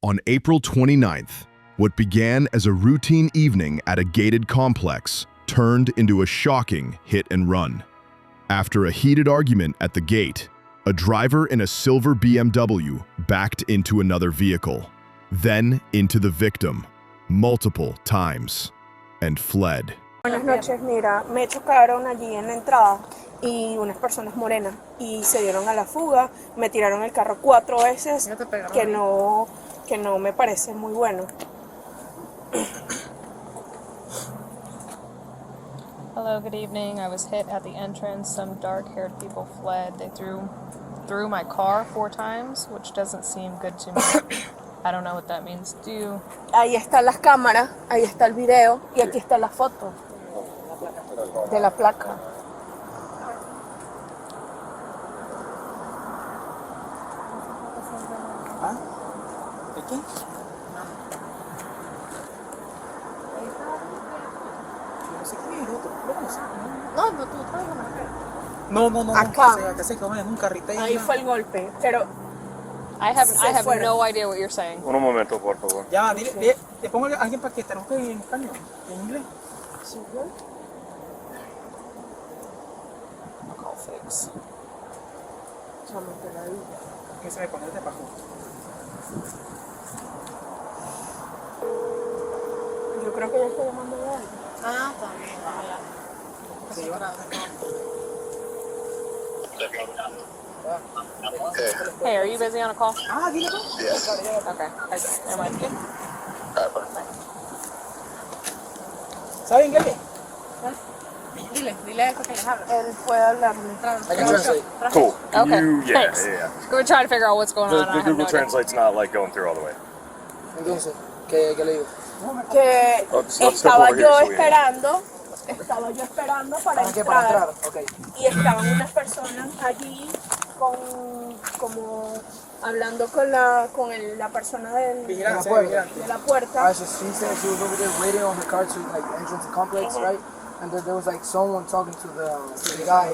On April 29th, what began as a routine evening at a gated complex turned into a shocking hit and run. After a heated argument at the gate, a driver in a silver BMW backed into another vehicle, then into the victim, multiple times, and fled. Buenas noches, mira, me chocaron allí en la entrada y unas personas morenas y se dieron a la fuga, me tiraron el carro 4 veces, que no me parece muy bueno. Hello, good evening. I was hit at the entrance. Some dark-haired people fled. They threw my car 4 times, which doesn't seem good to me. I don't know what that means. Do you? Ahí están las cámaras, ahí está el video y aquí está la foto de la placa. ¿Ah? ¿Aquí? No sé quién es el otro. No, tú tráigame. No. Acá. Acá se quedó en un carrito. Ahí fue el golpe, pero I have no idea what you're saying. Un momento, por favor. Ya, dile, te pongo a alguien para que traduzca en español, en inglés. sí, No call fix. chamo, te la digo. Que se me pone de bajo. Yo creo que ya está llamando a alguien. Ah, también. Sí, ahora. Hey, are you busy on a call? Ah, dile tú. Okay. Never mind. ¿Sabe inglés? Dile a él que les habla. Él puede hablarme. Cool. Okay, Yeah, thanks. yeah. Go try to figure out what's going on. I The have Google no idea. Translate's not like going through all the way. Entonces, ¿qué le digo? Que Let's estaba step over yo here so we- esperando para ¿Para qué? Para entrar. entrar. Ok. Y estaban unas personas allí como hablando con la persona Vigilancia, de la puerta. So she said she was over there waiting on her car to like enter the complex, right? And then there was like someone talking to the guy,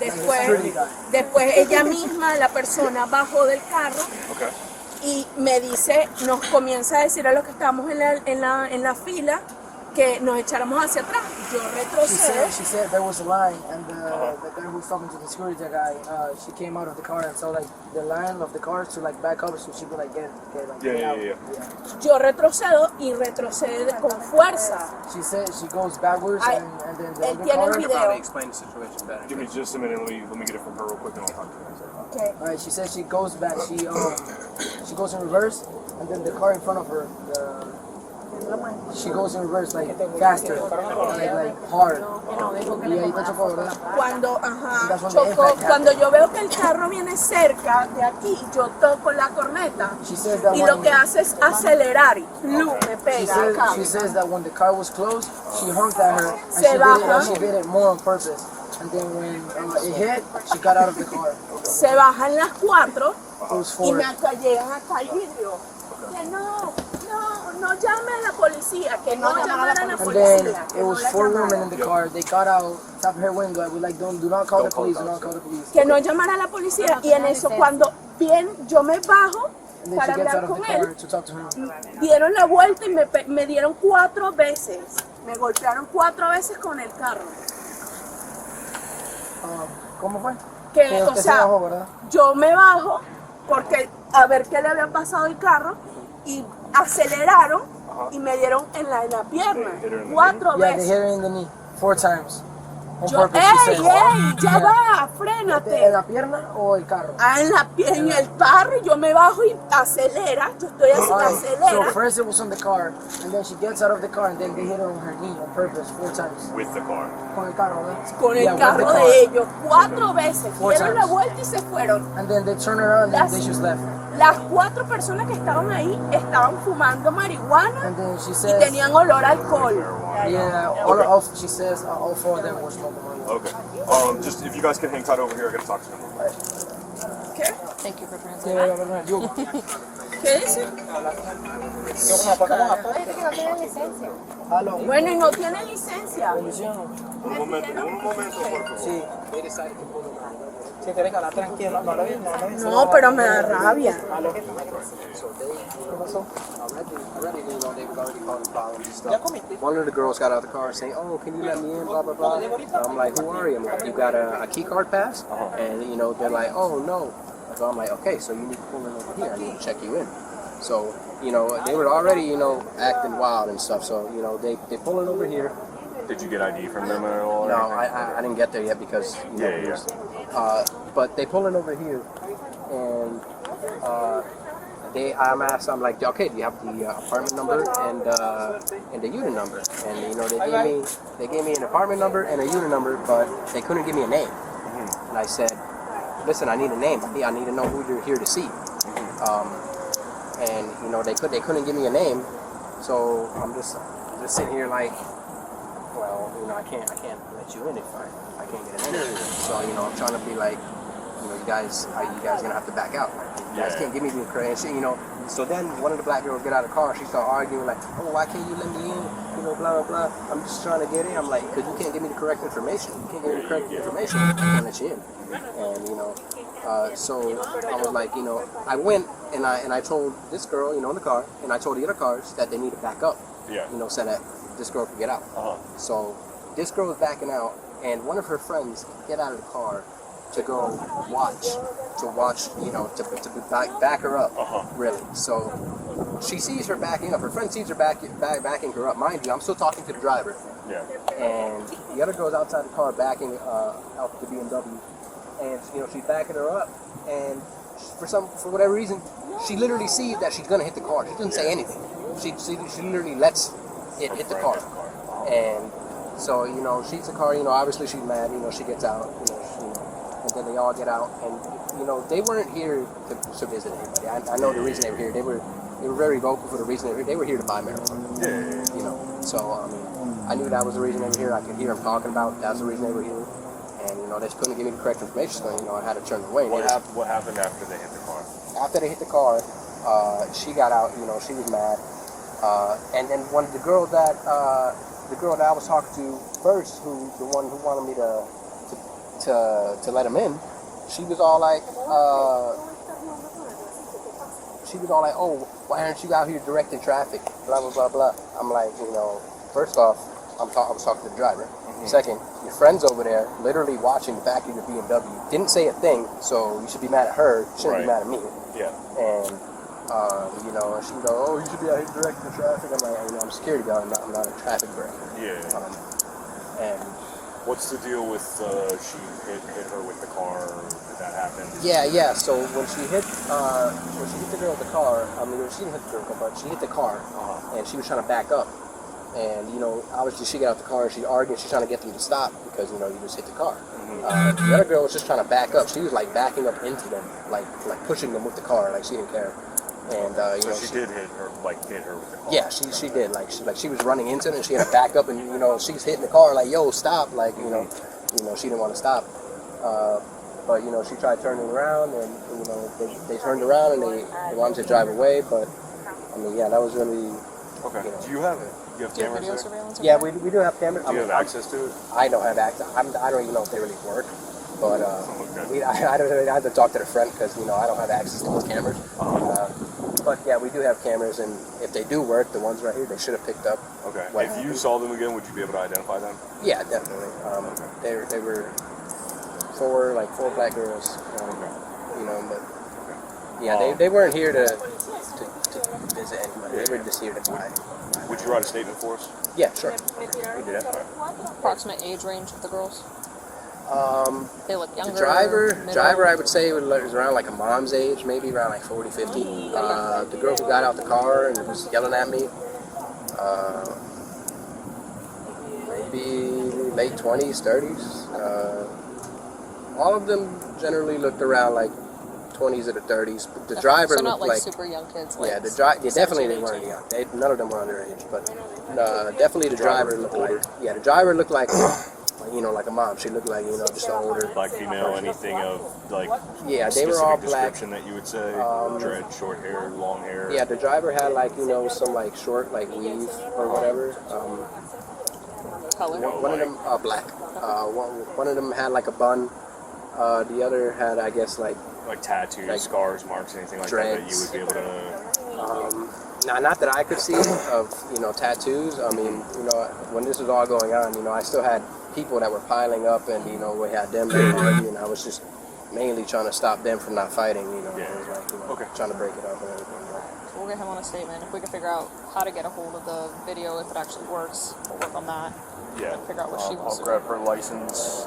security guy. Después ella misma, la persona, bajó del carro Okay. y me dice, nos comienza a decir a los que estábamos en la fila que nos echáramos hacia atrás. Yo retrocedo. She said there was a line, and the guy who was talking to the security guy, she came out of the car and saw like the line of the cars to like back up, so she could like get out. Yeah. Yo retrocedo y retrocede con fuerza. She said she goes backwards, and then the Él other tiene el car. video. Explain the situation better. Give me just a minute. Let me get it from her real quick, and I'll talk to her. Okay. Alright, she said she goes back. She goes in reverse, and then the car in front of her, she goes in reverse like faster, like hard. Y ahí te chocó, ¿verdad? Cuando yo veo que el carro viene cerca de aquí, yo toco la corneta She says that y when, lo que hace es acelerar y ¡plum! Me pega acá. she says that when the car was closed, she honked at her, and Se baja. she did it more on purpose. And then when it hit, she got out of the car. Se bajan las 4 It was y four. me llegan acá al vidrio. Que no llame a la policía, que no llamara a la And then policía. it was 4 women in the car. They got out, tapped her window. I was like, do not call the police, do not call the police. Que no llamara a la policía y en eso cuando bien yo me bajo And then para she gets out hablar of the con car él, to talk to him. dieron la vuelta y me dieron 4 veces. Me golpearon 4 veces con el carro. ¿Cómo fue? Que, o usted se sea, bajó, ¿verdad? yo me bajo porque a ver qué le había pasado al carro y aceleraron y me dieron en la pierna 4 Yeah, they veces. hit her in the knee 4 times. On Yo, purpose, she ¡ey, said. ya va! ¿En ¡Frénate! la pierna o el carro? En el carro yo me bajo y acelera, yo estoy así, Alright, so acelera. first it was on the car, and then she gets out of the car, and then they hit her on her knee on purpose 4 times. With the car. Con el carro, ¿verdad? Con el Yeah, with carro the car. de ellos, 4 veces. Four Dieron la times. vuelta y se fueron. And then they turn around, and then they just left. Las 4 personas que estaban ahí estaban fumando marihuana And then she y says, tenían olor a alcohol. yeah, she says all 4 of them were smoking marijuana. Okay. Just if you guys can hang tight over here, I gotta talk to them. ¿Qué? Thank you for translating. ¿Qué dice? Aló. Bueno, y no tiene licencia. Un momento, por favor. Sí. Sí, tienes que hablar tranquilo. No lo ves. No, pero me da rabia. ¿Qué pasó? Already, you know, they was already causing problems and stuff. One of the girls got out of the car saying, "Oh, can you let me in?" Blah blah blah. I'm like, "Who are you?" I'm like, "You got a key card pass?" And you know, they're like, "Oh no." So I'm like, "Okay, so you need to pull in over here. I need to check you in." So you know, they were already, you know, acting wild and stuff. So you know, they pull in over here. Did you get ID from them at all? No, I didn't get there yet because you know, it was, but they pull in over here, and I'm like, okay, do you have the apartment number and the unit number? And you know, they gave me an apartment number and a unit number, but they couldn't give me a name. And I said, listen, I need a name. I need to know who you're here to see. And you know, they couldn't give me a name, so I'm just sitting here like, well, you know, I can't let you in if I can't get an interview. So you know, I'm trying to be like, you know, you guys gonna have to back out. You guys can't give me the credit, you know. So then one of the black girls get out of the car. She started arguing like, oh, why can't you let me in? You know, blah blah blah. I'm just trying to get in. I'm like, because you can't give me the correct information. You can't give me the correct information. I can't let you in. And you know, so I was like, you know, I went and I told this girl, you know, in the car, and I told the other cars that they need to back up. Yeah. You know, so that this girl could get out. So this girl was backing out, and one of her friends get out of the car to go watch, you know, to back her up, really. So she sees her backing up. Her friend sees her backing her up. Mind you, I'm still talking to the driver. Yeah. And the other girl's outside the car backing out the BMW, and you know, she's backing her up, and for whatever reason, she literally sees that she's gonna hit the car. She doesn't say anything. She literally lets it hit the car, and so you know, she's the car. You know, obviously she's mad. You know, she gets out. You know, and then they all get out, and you know, they weren't here to visit anybody. I know the reason they were here. They were very vocal for the reason they were here. They were here to buy marijuana. You know, so I mean, I knew that was the reason they were here. I could hear them talking about that's the reason they were here, and you know, they just couldn't give me the correct information. So you know, I had to turn them away. What happened after they hit the car? After they hit the car, she got out. You know, she was mad, and then one of the girl that I was talking to first, the one who wanted me to let him in, she was all like, oh, why aren't you out here directing traffic? Blah blah blah blah. I'm like, you know, first off, I was talking to the driver. Second, your friend's over there, literally watching the back of your BMW. Didn't say a thing, so you should be mad at her. You shouldn't be mad at me. Yeah. And you know, she go, oh, you should be out here directing the traffic. I'm like, you know, I'm a security guard. I'm not a traffic director. Yeah. And what's the deal with she hit her with the car? Did that happen? Yeah. So when she hit the girl with the car, I mean, she didn't hit the girl, but she hit the car, and she was trying to back up. And you know, obviously she got out the car, she's arguing, she's trying to get them to stop because you know you just hit the car. The other girl was just trying to back up. She was like backing up into them, like pushing them with the car, like she didn't care. And you know, she did hit her with the car. Yeah, she did. Like she was running into it, and she had to back up, and you know, she's hitting the car like, yo, stop, like you know, she didn't want to stop. But you know, she tried turning around, and you know, they turned around and they wanted to drive away. But I mean, yeah, that was really. Okay. You know, Do you have cameras video there? surveillance? Yeah, we do have cameras. Do you have access to it? I don't have access. I don't even know if they really work. But Okay. I have to talk to the friend because you know I don't have access to those cameras. But yeah, we do have cameras, and if they do work, the ones right here, they should have picked up. Okay. what If you happened. saw them again, would you be able to identify them? Yeah, definitely. They were four black girls. You know, but yeah, they weren't here to visit anybody. They were just here to buy. Would you write a statement for us? Yeah, sure. We do that. Approximate age range of the girls? They look younger. The driver, middle? I would say was around like a mom's age, maybe around like 40, 50. The girl who got out the car and was yelling at me, maybe late 20s, 30s. All of them generally looked around like 20s or the 30s. But the driver so not looked like super young kids. Like definitely they weren't young. None of them were underage, but definitely the driver looked like, the driver looked like, you know, like a mom. She looked like, you know, just an older. Black female, anything of like Yeah, they were all specific black. description that you would say? Dread, short hair, long hair? Yeah, the driver had like, you know, some like short like weave or whatever. Color? One of them black. One of them had like a bun. The other had, I guess, like tattoos, like scars, marks, anything like dreads. that you would be able to... Not that I could see of, tattoos. I mean, when this was all going on, I still had people that were piling up, and we had them already, and I was just mainly trying to stop them from not fighting. It was like, Okay. trying to break it up and everything. So we'll get him on a statement. If we can figure out how to get a hold of the video, if it actually works, we'll work on that. Yeah. Figure out what she wants I'll to do. grab her license.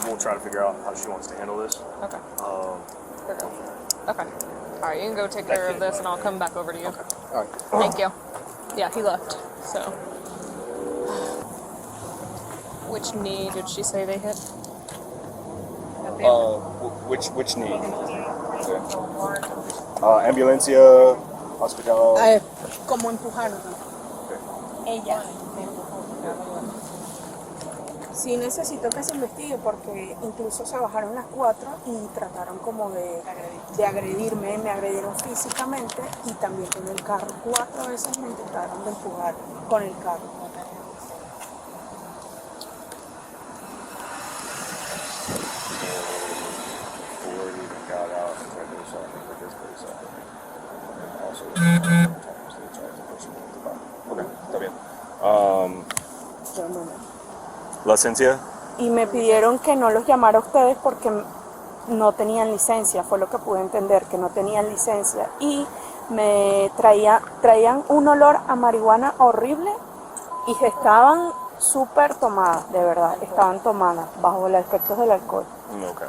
We'll try to figure out how she wants to handle this. Okay. Um, Okay. All right, you can go take care of this, and I'll come back over to you. All right. Thank you. Yeah, he left. So, which knee did she say they hit? which need? Ambulancia, hospital. Como empujaron. Ella. Sí necesito que se investigue porque incluso se bajaron las 4 y trataron como de agredirme, me agredieron físicamente y también con el carro. 4 veces me intentaron de empujar con el carro. Okay, está bien. ¿Licencia? Y me pidieron que no los llamara a ustedes porque no tenían licencia, fue lo que pude entender, que no tenían licencia. Y me traían un olor a marihuana horrible y estaban súper tomadas, de verdad, estaban tomadas bajo los efectos del alcohol. Okay.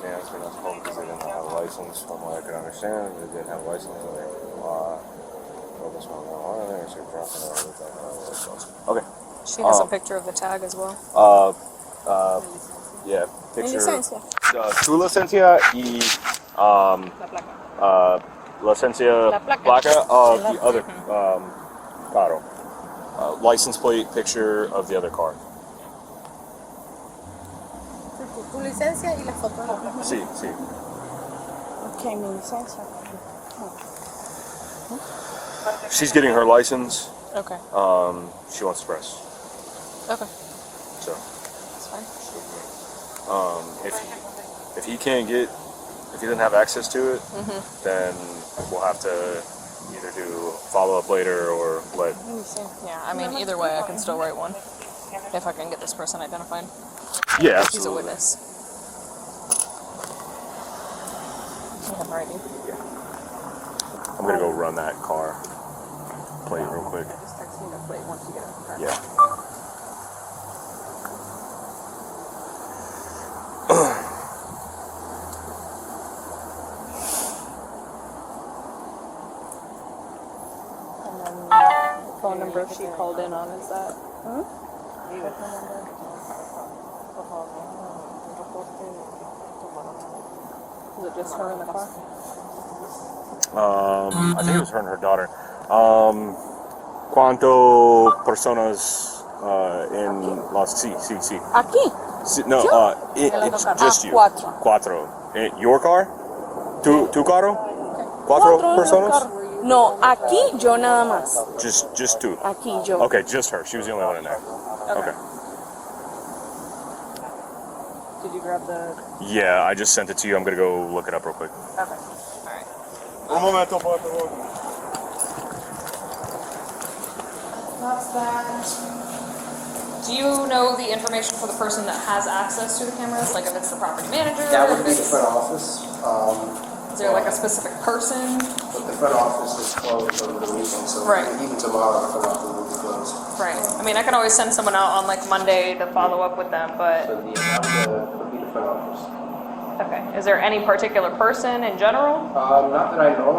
Yeah, it's been home because they didn't have a license, from what I could understand. They didn't have a license, and they Okay. She has a picture of the tag as well. Yeah, ¿Mi picture. licencia? Tu licencia y licencia placa of the other carro. License plate picture of the other car. Tu licencia y la foto. Sí, sí. Ok, mi licencia. She's getting her license. Okay. She wants to press. Okay. So, That's fine. if he doesn't have access to it, then we'll have to either do follow up later or let. Let me see. Yeah, I mean, either way, I can still write one if I can get this person identified. Yeah, He's a absolutely. witness. I'm writing. I'm gonna go run that car plate real quick. Just text me the plate once you get in the car. Yeah. And then the phone number she called in on is that? Is it just her in the car? I think it was her and her daughter. ¿Cuánto personas en las? Sí. Aquí. Sí, no, it's just you. Cuatro. Cuatro. Your car? Tu carro? Cuatro personas? No, aquí yo nada más. Just two. Aquí yo. Okay, just her. She was the only one in there. Okay. Did you grab the? Yeah, I just sent it to you. I'm gonna go look it up real quick. Okay. All right. Un momento, por favor. Do you know the information for the person that has access to the cameras? Like if it's the property manager? That or would if be the it's- front office. Is there like a specific person? But the front office is closed over the weekend, so Right. even tomorrow, the front office will be closed. Right. I mean, I can always send someone out on like Monday to follow up with them, but So that would be the front office. okay. Is there any particular person in general? Not that I know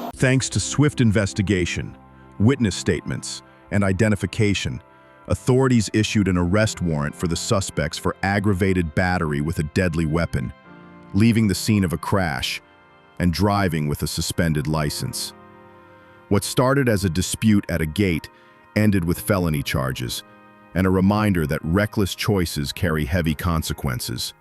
of. Thanks to swift investigation, witness statements, and identification, authorities issued an arrest warrant for the suspects for aggravated battery with a deadly weapon, leaving the scene of a crash, and driving with a suspended license. What started as a dispute at a gate ended with felony charges, and a reminder that reckless choices carry heavy consequences.